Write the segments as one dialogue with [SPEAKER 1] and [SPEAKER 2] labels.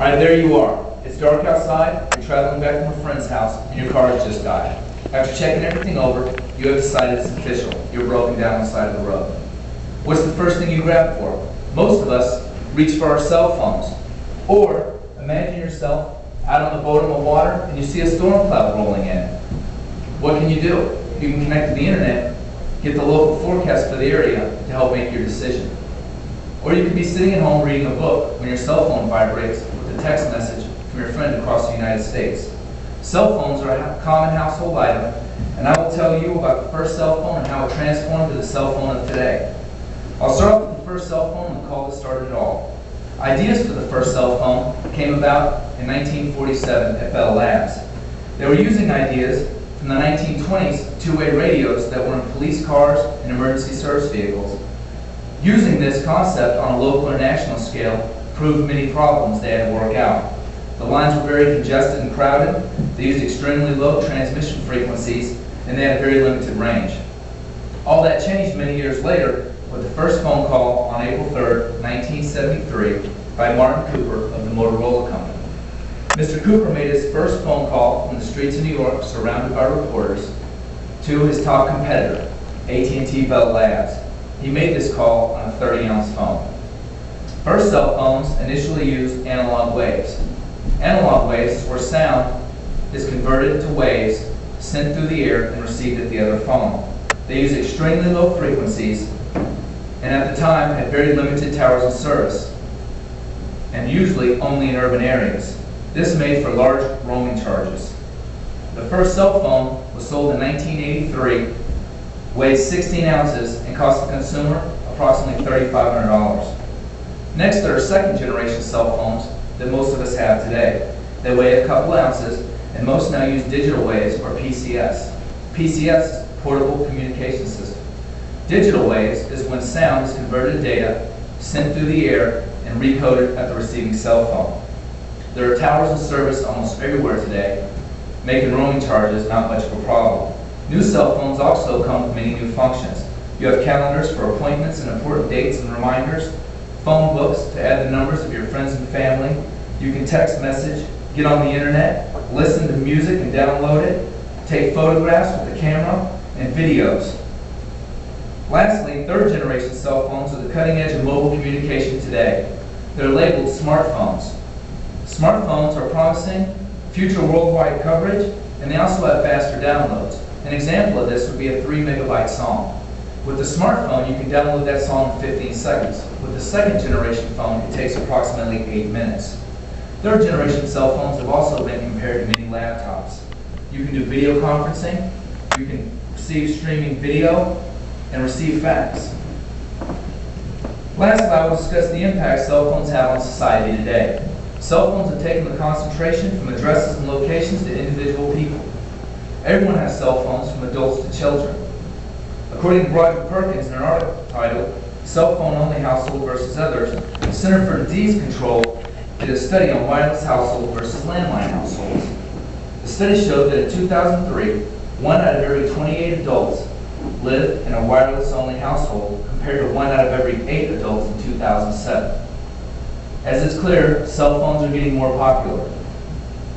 [SPEAKER 1] Alright, there you are. It's dark outside, you're traveling back from a friend's house, and your car has just died. After checking everything over, you have decided it's official. You're broken down on the side of the road. What's the first thing you grab for? Most of us reach for our cell phones. Or, imagine yourself out on the bottom of water and you see a storm cloud rolling in. What can you do? You can connect to the internet, get the local forecast for the area to help make your decision. Or you could be sitting at home reading a book when your cell phone vibrates with a text message from your friend across the United States. Cell phones are a common household item, and I will tell you about the first cell phone and how it transformed to the cell phone of today. I'll start off with the first cell phone and the call that started it all. Ideas for the first cell phone came about in 1947 at Bell Labs. They were using ideas from the 1920s two-way radios that were in police cars and emergency service vehicles. Using this concept on a local or national scale proved many problems they had to work out. The lines were very congested and crowded, they used extremely low transmission frequencies, and they had a very limited range. All that changed many years later with the first phone call on April 3rd, 1973 by Martin Cooper of the Motorola Company. Mr. Cooper made his first phone call from the streets of New York, surrounded by reporters, to his top competitor, AT&T Bell Labs. He made this call on a 30-ounce phone. First cell phones initially used analog waves. Analog waves is where sound is converted to waves sent through the air and received at the other phone. They use extremely low frequencies and at the time had very limited towers of service and usually only in urban areas. This made for large roaming charges. The first cell phone was sold in 1983, weighed 16 ounces, and cost the consumer approximately $3,500. Next, there are second generation cell phones that most of us have today. They weigh a couple ounces, and most now use digital waves or PCS. PCS is Portable Communication System. Digital waves is when sound is converted to data, sent through the air, and recoded at the receiving cell phone. There are towers in service almost everywhere today, making roaming charges not much of a problem. New cell phones also come with many new functions. You have calendars for appointments and important dates and reminders, phone books to add the numbers of your friends and family. You can text message, get on the internet, listen to music and download it, take photographs with the camera, and videos. Lastly, third generation cell phones are the cutting edge of mobile communication today. They're labeled smartphones. Smartphones are promising future worldwide coverage, and they also have faster downloads. An example of this would be a 3 megabyte song. With the smartphone, you can download that song in 15 seconds. With the second generation phone, it takes approximately 8 minutes. Third generation cell phones have also been compared to mini laptops. You can do video conferencing, you can receive streaming video, and receive fax. Lastly, I will discuss the impact cell phones have on society today. Cell phones have taken the concentration from addresses and locations to individual people. Everyone has cell phones, from adults to children. According to Roger Perkins in an article titled Cell Phone Only Household versus Others, the Center for Disease Control did a study on wireless household versus landline households. The study showed that in 2003, 1 out of every 28 adults lived in a wireless-only household compared to 1 out of every 8 adults in 2007. As it's clear, cell phones are getting more popular.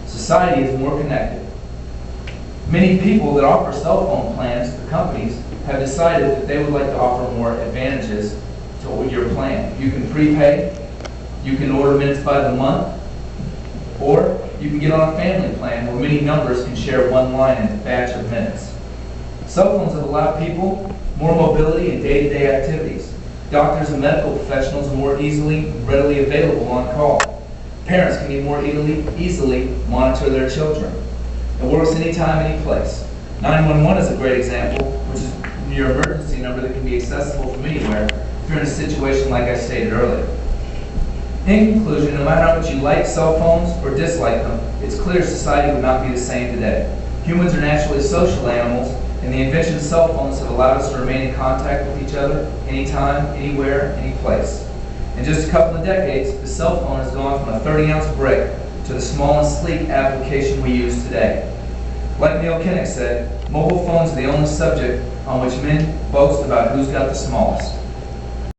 [SPEAKER 1] Society is more connected. Many people that offer cell phone plans to companies have decided that they would like to offer more advantages to your plan. You can prepay, you can order minutes by the month, or you can get on a family plan where many numbers can share one line in a batch of minutes. Cell phones have allowed people more mobility in day-to-day activities. Doctors and medical professionals are more easily and readily available on call. Parents can more easily monitor their children. It works anytime, any place. 911 is a great example, which is your emergency number that can be accessible from anywhere if you're in a situation like I stated earlier. In conclusion, no matter how much you like cell phones or dislike them, it's clear society would not be the same today. Humans are naturally social animals, and the invention of cell phones have allowed us to remain in contact with each other anytime, anywhere, any place. In just a couple of decades, the cell phone has gone from a 30-ounce brick to the small and sleek application we use today. Like Neil Kinnock said, mobile phones are the only subject on which men boast about who's got the smallest.